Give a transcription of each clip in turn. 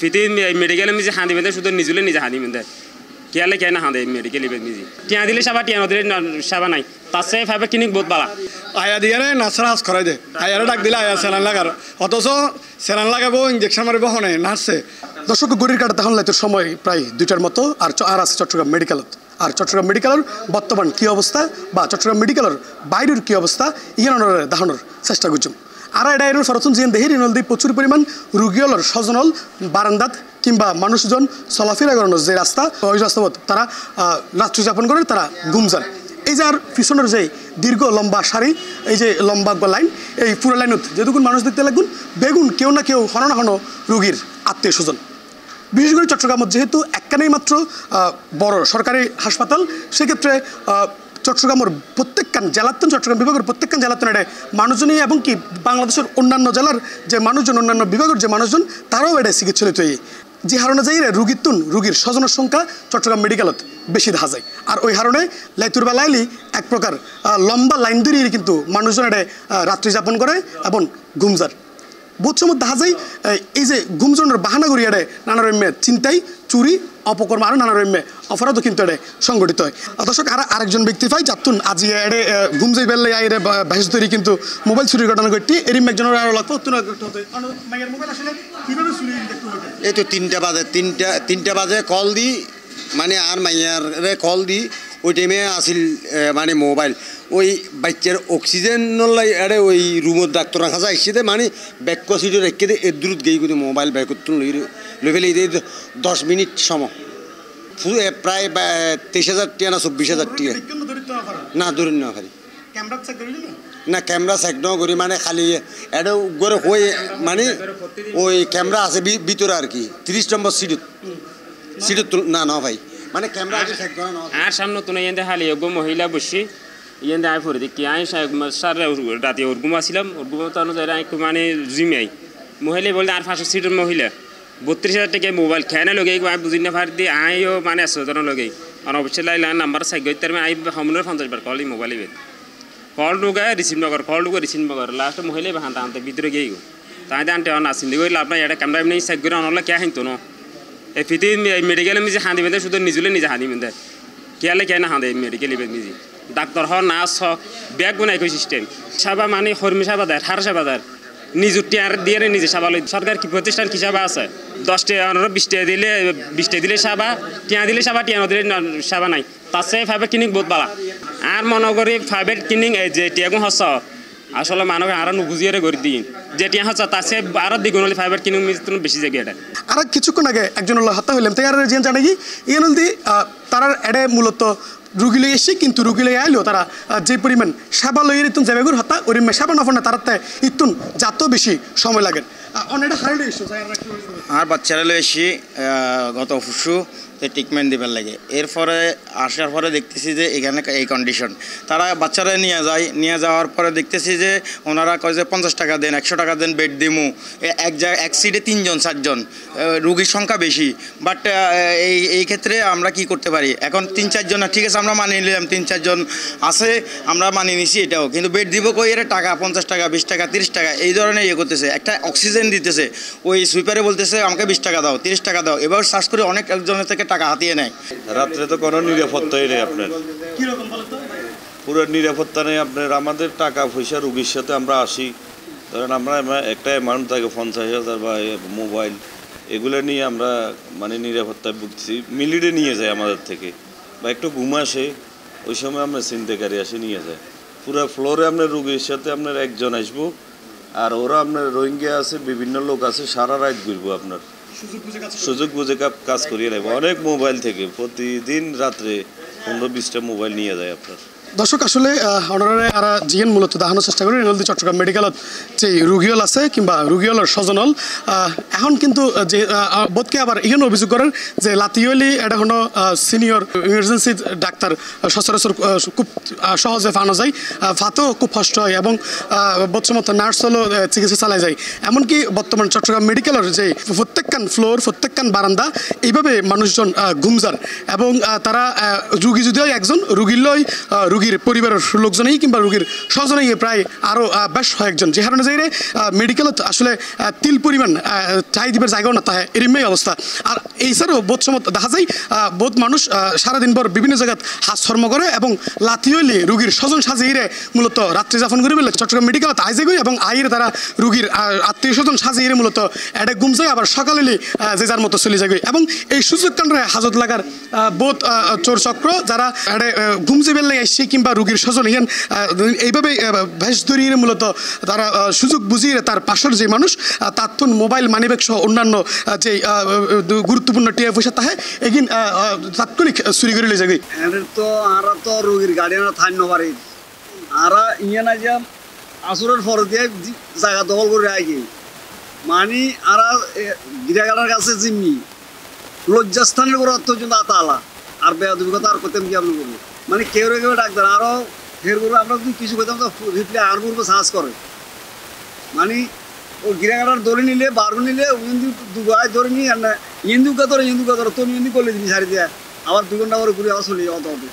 ফিতে মেডিকেলে মিজি হাঁদি বেঁধে শুধু নিজুলে নিজে হাঁদি বেঁধে কেয়ালে কে না হাঁদে মেডিকেল ইভেন্ট মিজি টিয়া দিলে সাবা টিয়া নদীর সাবা নাই তার সে ভাবে কিনিক বহুত বালা আয়া দিয়ে নার্সার হাস করাই দে আয়ারে ডাক দিলে আয়া সেলান লাগার অথচ সেলান লাগাবো ইঞ্জেকশন মারিব হনে নার্সে দর্শক গড়ির কাটা তখন লাইতের সময় প্রায় 2টার মতো আর আছে চট্টগ্রাম মেডিকেলত আর চট্টগ্রাম মেডিকেলের বর্তমান কী অবস্থা বা চট্টগ্রাম মেডিকেলের বাইরের কী অবস্থা ইহানোর দেখানোর চেষ্টা করছুম আর এটা এর সরচন জিয়ান দেহের ইনল দিয়ে প্রচুর পরিমাণ রুগীলর সজনল বারান্দাত কিংবা মানুষজন চলাফেরা করানোর যে রাস্তা ওই রাস্তাপথ তারা রাত্রি যাপন করে তারা ঘুম যান এই যে আর পিছনের যে দীর্ঘ লম্বা সারি এই যে লম্বা লাইন এই পুরো লাইনত যেটুকুন মানুষ দেখতে লাগুন বেগুন কেউ না কেউ হন না হন রুগীর আত্মীয় স্বজন বিশেষ করে চট্টগ্রামত যেহেতু একখানেই মাত্র বড় সরকারি হাসপাতাল সেক্ষেত্রে চট্টগ্রামের প্রত্যেকখান জেলাতন চট্টগ্রাম বিভাগের প্রত্যেকখান জেলাতন এটা মানুষজনই এবং কি বাংলাদেশের অন্যান্য জেলার যে মানুষজন অন্যান্য বিভাগের যে মানুষজন তারাও এটা চিকিৎসালয় তৈরি যে হারণে যাই রুগীর স্বজনের সংখ্যা চট্টগ্রাম মেডিকেলত বেশি দেখা যায় আর ওই হারণে লাইতুর বেলাইলি এক প্রকার লম্বা লাইন ধরিয়ে কিন্তু মানুষজন এটা রাত্রি যাপন করে এবং ঘুমজার বহুত সময় দেখা যায় এই যে ঘুমজনের বাহানা করি এড়ে নানা রম্যে চিন্তাই চুরি অপকর্ম আরও নানা রম্যে অপরাধও কিন্তু এড়ে সংগঠিত হয় দর্শক আরেকজন ব্যক্তি পাই যাতুন আজি এড়ে ঘুম যাই বেললে এড়ে ভাইস তৈরি কিন্তু মোবাইল চুরির ঘটনা ঘটটি এরম একজনের আরও লাগতো এই তো 3টা বাজে 3টা বাজে কল দি মানে আর মাইয়ারে কল দি ওই টাইমে আসিল মানে মোবাইল ওই বাচ্চার অক্সিজেন নলাই আরে ওই রুমের ডাক্তার রাখা যায় এসে মানে ব্যাক সিটে রেখে দিয়ে এর দ্রুত গিয়ে কিন্তু মোবাইল ব্যাক করতে লেভেলে 10 মিনিট সময় প্রায় 23,000 টাকা না 24,000 টাকা না ধরে না খালি না ক্যামেরা চেক ন করি মানে খালি এটা করে হয়ে মানে ওই ক্যামেরা আছে ভিতরে আর কি 30 নম্বর সিটত না না ভাই মানে ক্যামেরা চেক করা না আর সামনে তো এনে হালি গো মহিলা বসি ইয়েন আই ফরে দেখি আই সার রাতে ওর ঘুমাছিলাম ওর ঘুমাতে অনুযায়ী আই মানে জিমাই মহিলা বলতে আর 500 সিটের মহিলা 32,000 টাকা মোবাইল খেয়ে লগে আমি বুঝি না পারি দিয়ে আইও মানে 100 লগে আর অবশ্যই লাইলা নাম্বার সাইক গই তার আই হামনের 50 বার কল মোবাইল ইবে কল ঢুকে রিসিভ নগর কল ঢুকে রিসিভ নগর লাস্ট মহিলা হাঁটা হাঁটতে ভিতরে গিয়ে গো তাই আনতে আসিন দিকে লাভ নাই এটা ক্যামেরা এমনি সাইক করে অনলা কে হাঁটো ন এই ফিতে মেডিকেলে মিজি হাঁদি বেঁধে শুধু নিজুলে নিজে হাঁদি বেঁধে কেয়ালে কে না হাঁদে মেডিকেল ইভেন্ট মিজি ডাক্তার হ নার্স হ ব্যাগ গুনাই কই সিস্টেম সাবা মানে কর্মী সাবা দেয় 18 সাবা দেয় নিযুক্তি আর দিয়ে নিজে সাবা লই সরকার কি প্রতিষ্ঠান কি সাবা আছে 10টা 20টা দিলে সাবা টিয়া দিলে সাবা টিয়া নদীর সাবা নাই তার সে ভাবে কিনিক বহুত বালা আর মনে করি প্রাইভেট কিনিং এই যে টিয়াগু হস আসলে মানুষ আরো নুবুঝিয়ে করে দিন যে টিয়া হচ্ছে তার সে আরো দ্বিগুণ হলে প্রাইভেট কিনিং বেশি জায়গাটা আর কিছুক্ষণ আগে একজন হত্যা হইলাম তাই আর জানে কি ইয়ে নদী তারা এডে মূলত রুগী লই এসে কিন্তু রুগী লই আইলেও তারা যে পরিমাণ সেবা লইয়ের ইতুন যাবেগুর হত্যা ওই সেবা নফর না তারা ইতুন যাত বেশি সময় লাগে অনেকটা হারিয়ে ইস্যু আর বাচ্চারা লই এসে গত পরশু ট্রিটমেন্ট দিবার লাগে এরপরে আসার পরে দেখতেছি যে এখানে এই কন্ডিশন তারা বাচ্চারা নিয়ে যাওয়ার পরে দেখতেছি যে ওনারা কয় যে 50 টাকা দেন 100 টাকা দেন বেড দিমু এক সিটে 3 জন 4 জন রোগীর সংখ্যা বেশি বাট এই ক্ষেত্রে আমরা কি করতে পারি এখন 3-4 জন ঠিক আছে আমরা মানিয়ে নিলাম 3-4 জন আছে আমরা মানিয়ে নিছি এটাও কিন্তু বেড দিব কই এর টাকা 50 টাকা 20 টাকা 30 টাকা এই ধরনের ইয়ে করতেছে একটা অক্সিজেন দিতেছে ওই সুইপারে বলতেছে আমাকে 20 টাকা দাও 30 টাকা দাও এবার সার্চ করে অনেক একজনের থেকে টাকা হাতিয়ে নেয় রাত্রে তো কোনো নিরাপত্তাই নেই আপনার পুরো নিরাপত্তা নেই আপনার আমাদের টাকা পয়সা রুগীর সাথে আমরা আসি ধরেন আমরা একটা অ্যামাউন্ট থাকে 50,000 বা মোবাইল এগুলো নিয়ে আমরা মানে নিরাপত্তায় ভুগছি মিলিটে নিয়ে যায় আমাদের থেকে বা একটু ঘুম আসে ওই সময় আমরা ছিনতাইকারী আসে নিয়ে যায় পুরো ফ্লোরে আপনার রুগীর সাথে আপনার একজন আসবো আর ওরা আপনার রোহিঙ্গা আছে বিভিন্ন লোক আছে সারা রাত ঘুরবো আপনার সুযোগ বুঝে কাজ করিয়ে নেব অনেক মোবাইল থেকে প্রতিদিন রাত্রে 15-20টা মোবাইল নিয়ে যায় আপনার দর্শক আসলে অনারে আর জিএন মূলত দেখানোর চেষ্টা করি নলদি চট্টগ্রাম মেডিকেলত যে রুগীল আছে কিংবা রুগীলের স্বজনল এখন কিন্তু যে বোধকে আবার এখানে অভিযোগ করেন যে লাতিয়লি এটা হলো সিনিয়র ইমার্জেন্সি ডাক্তার সচরাচর খুব সহজে ফানো যায় ফাতেও খুব কষ্ট হয় এবং বর্তমান নার্স হলো চিকিৎসা চালাই যায় এমনকি বর্তমান চট্টগ্রাম মেডিকেলের যে প্রত্যেকখান ফ্লোর প্রত্যেকখান বারান্দা এইভাবে মানুষজন ঘুমজার এবং তারা রুগী যদিও একজন রুগীর রুগীর পরিবারের লোকজনেই কিংবা রুগীর স্বজনেই প্রায় আরও বেশ কয়েকজন যে হারণে যাইরে মেডিকেলত আসলে তিল পরিমাণ চাই দিবার জায়গাও না তাহে এরমই অবস্থা। আর এই ছাড়াও বোধ সমত দেখা যায় বোধ মানুষ সারাদিন ভর বিভিন্ন জায়গায় হাজকর্ম করে এবং লাথি হইলে রুগীর স্বজন সাজিয়ে মূলত রাত্রি যাপন করে বলে চট্টগ্রাম মেডিকেলত আইজে গই এবং আইরে তারা রুগীর আত্মীয় স্বজন সাজিয়ে মূলত এডে ঘুম যায় আবার সকালে যে যার মতো চলে যায় এবং এই সুযোগ কাণ্ডে হাজত লাগার বোধ চোর চক্র যারা এডে ঘুম যাবেন লাগে আসছে কিংবা রুগীর স্বজন ইয়ান এইভাবে ভেস ধরিয়ে মূলত তারা সুযোগ বুঝিয়ে তার পাশের যে মানুষ তার তো মোবাইল মানিব্যাগ সহ অন্যান্য যে গুরুত্বপূর্ণ টিয়া পয়সা তাহে এগিন তাৎক্ষণিক চুরি করে যাবে। তো আর তো রুগীর গার্ডিয়ান থান্য পারি আর ইয়ে না যে আসরের ফর দিয়ে জায়গা দখল করে আগে মানে আর গিরাগাড়ার কাছে জিম্মি লজ্জাস্থানের উপর অত্যন্ত আতালা আর বেয়াদবিকতা আর করতে কি আপনি করবো মানে কেউ কেউ ডাক্তার আরও ফের করবো আমরা যদি কিছু করতাম তো রিপ্লাই আর করবো সাহস করে মানে ও গিরাগাড়ার ধরে নিলে বারো নিলে দুগায় ধরে নিয়ে আর না ইন্দুকা ধরো তুমি ইন্দু করলে দিবি সারি দিয়ে আবার 2 ঘন্টা করে ঘুরে আবার চলে যাওয়া হবে।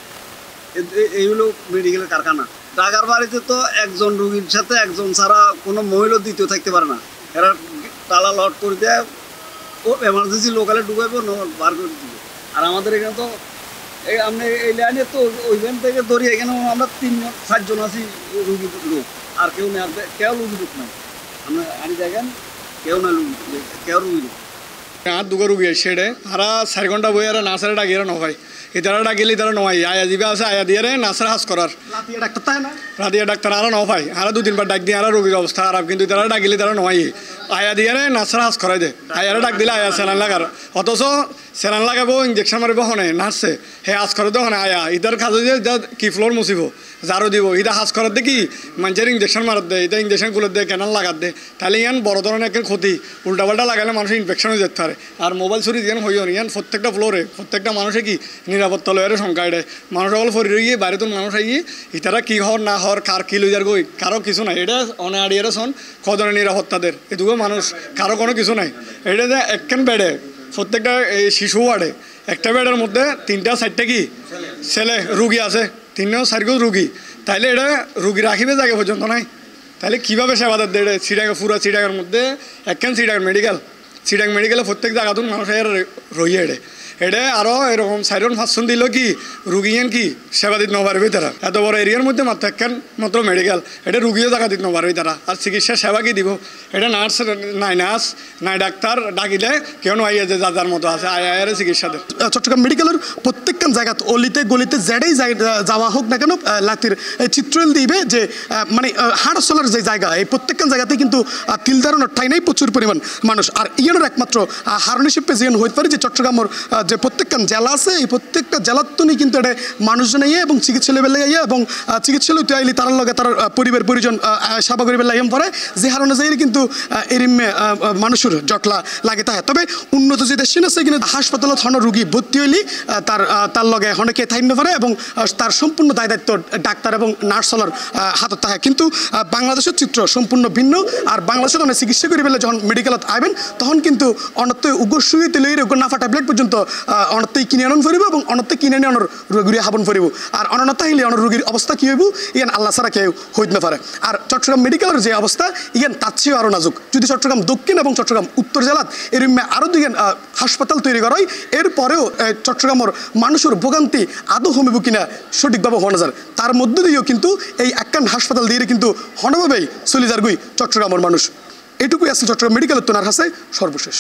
এই হলো মেডিকেলের কারখানা। ঢাকার বাড়িতে তো একজন রুগীর সাথে একজন ছাড়া কোনো মহিলা দ্বিতীয় থাকতে পারে না, এরা তালা লট করে দেয় ও এমার্জেন্সি লোকালে ঢুকাইবো বার করে দিবে। আর আমাদের এখানে তো আপনি এই লাইনে তো ওইখান থেকে ধরি এখানে আমরা 3-4 জন আছি রুগীর লোক আর কেউ নেই, কেউ রুগী লোক নাই আমরা আনি দেখেন কেউ না কেউ রুগী লোক আর দুগো রুগী সেডে আর 4 ঘন্টা বই আর নার্সারে ডাকিয়ে নয় ইতারা ডাকিলে তারা নয় আয়া দিবে আছে আয়া দিয়ে নার্সার হাস করার ডাক্তার তাই না রাতিয়া ডাক্তার আরও নয় আর 2-3 বার ডাক দিয়ে আর রোগীর অবস্থা খারাপ কিন্তু তারা ডাকিলে তারা নয় আয়া দিয়ে নার্সার হাস করাই দে আয়ারে ডাক দিলে আয়া স্যালান লাগার অথচ স্যালান লাগাবো ইঞ্জেকশন মারিব হনে নার্সে হে হাস করে দে হনে আয়া ইতার কাজে যে কি ফ্লোর মুছিব জারো দিব ইটা হাস করার দে কি মানুষের ইঞ্জেকশন মারার দে এটা ইঞ্জেকশন গুলো দে কেনাল লাগার দে তাহলে ইয়ান বড় ধরনের একটা ক্ষতি উল্টাপাল্টা লাগালে মানুষের ইনফেকশন হয়ে যেতে পারে। আর মোবাইল চুরি যেন হইও ইয়ান প্রত্যেকটা ফ্লোরে প্রত্যেকটা মানুষে কি নিরাপত্তা লয়ের সংখ্যা এটা মানুষ সকল ফরি গিয়ে বাইরে তো মানুষ আইয়ে ইতারা কি হওয়ার না হওয়ার কার কি লইয়ার গই কারো কিছু নাই এটা অনে আড়িয়ে শোন কজনের নিরাপত্তাদের এটুকু মানুষ কারো কোনো কিছু নাই। এটা যে একখান বেডে প্রত্যেকটা এই শিশু ওয়ার্ডে একটা বেডের মধ্যে 3-4টা কি ছেলে রুগী আছে 3-4 রুগী তাইলে এটা রুগী রাখিবে জায়গা পর্যন্ত নাই তাহলে কীভাবে সেবাদার দেয় চিটাঙ্গা পুরো চিটাঙ্গার মধ্যে একখান চিটাঙ্গ মেডিকেলে প্রত্যেক জায়গাতুন মানুষ রইয়ে এটা আরও এরকম 4-5 দিল কি রুগীয়েন কি সেবা দিতে নপারবে তারা এত বড় এরিয়ার মধ্যে মাত্র একখান মাত্র মেডিকেল এটা রুগীও জায়গা দিতে নপারবে তারা আর চিকিৎসা সেবা কি দিব এটা নার্স নাই ডাক্তার ডাকিলে কেউ আইয়া যে যার মতো আছে আয়ারে চিকিৎসা দেয়। চট্টগ্রাম মেডিকেলের প্রত্যেকখান জায়গাত অলিতে গলিতে যেটাই যাওয়া হোক না কেন লাতির চিত্রল দিবে যে মানে হাড় চলার যে জায়গা এই প্রত্যেকখান জায়গাতে কিন্তু তিল ধারণার ঠাই নাই প্রচুর পরিমাণ মানুষ। আর ইয়ানোর একমাত্র হারণিশিপে যেন হইতে পারে যে চট্টগ্রামের যে প্রত্যেকটা জেলা আছে এই প্রত্যেকটা জেলার তো কিন্তু এটা মানুষজন আইয়ে এবং চিকিৎসা লেভেলে আইয়ে এবং চিকিৎসালয় তো আইলে তার লগে তার পরিবার পরিজন সেবা করিবে লাগিয়ে পরে যে হারণে যাই কিন্তু এরিমে মানুষের জটলা লাগে তাহে। তবে উন্নত যে দেশ আছে কিন্তু হাসপাতালত হন রুগী ভর্তি হইলে তার লগে অনেকে থাইন পারে এবং তার সম্পূর্ণ দায় দায়িত্ব ডাক্তার এবং নার্সলার হাতত থাকে। কিন্তু বাংলাদেশের চিত্র সম্পূর্ণ ভিন্ন। আর বাংলাদেশে অনেক চিকিৎসা করি পেলে যখন মেডিকেলত আইবেন তখন কিন্তু অনত্য উগ্র সুই তেলে উগ্র নাফা ট্যাবলেট পর্যন্ত অনত্য কিনে আনন ফুরিব এবং অনত্য কিনে আনি অনর রুগী হাবন ফুরিব। আর অনন্যতা হইলে অনর রুগীর অবস্থা কী হইব ইয়ান আল্লাহ ছাড়া কেউ হইতে না পারে। আর চট্টগ্রাম মেডিকেলের যে অবস্থা ইয়ান তার চেয়েও আরও নাজুক। যদি চট্টগ্রাম দক্ষিণ এবং চট্টগ্রাম উত্তর জেলাত এরম আরও 2 হাসপাতাল তৈরি করা হয় এরপরেও চট্টগ্রামের মানুষের ভোগান্তি আদৌ কমিব কিনা সঠিকভাবে হওয়া যায়। তার মধ্য দিয়েও কিন্তু এই একখান হাসপাতাল দিয়ে কিন্তু হনভাবেই চলে যার গই চট্টগ্রামের মানুষ। এটুকুই আছে চট্টগ্রাম মেডিকেলের তোনার কাছে সর্বশেষ।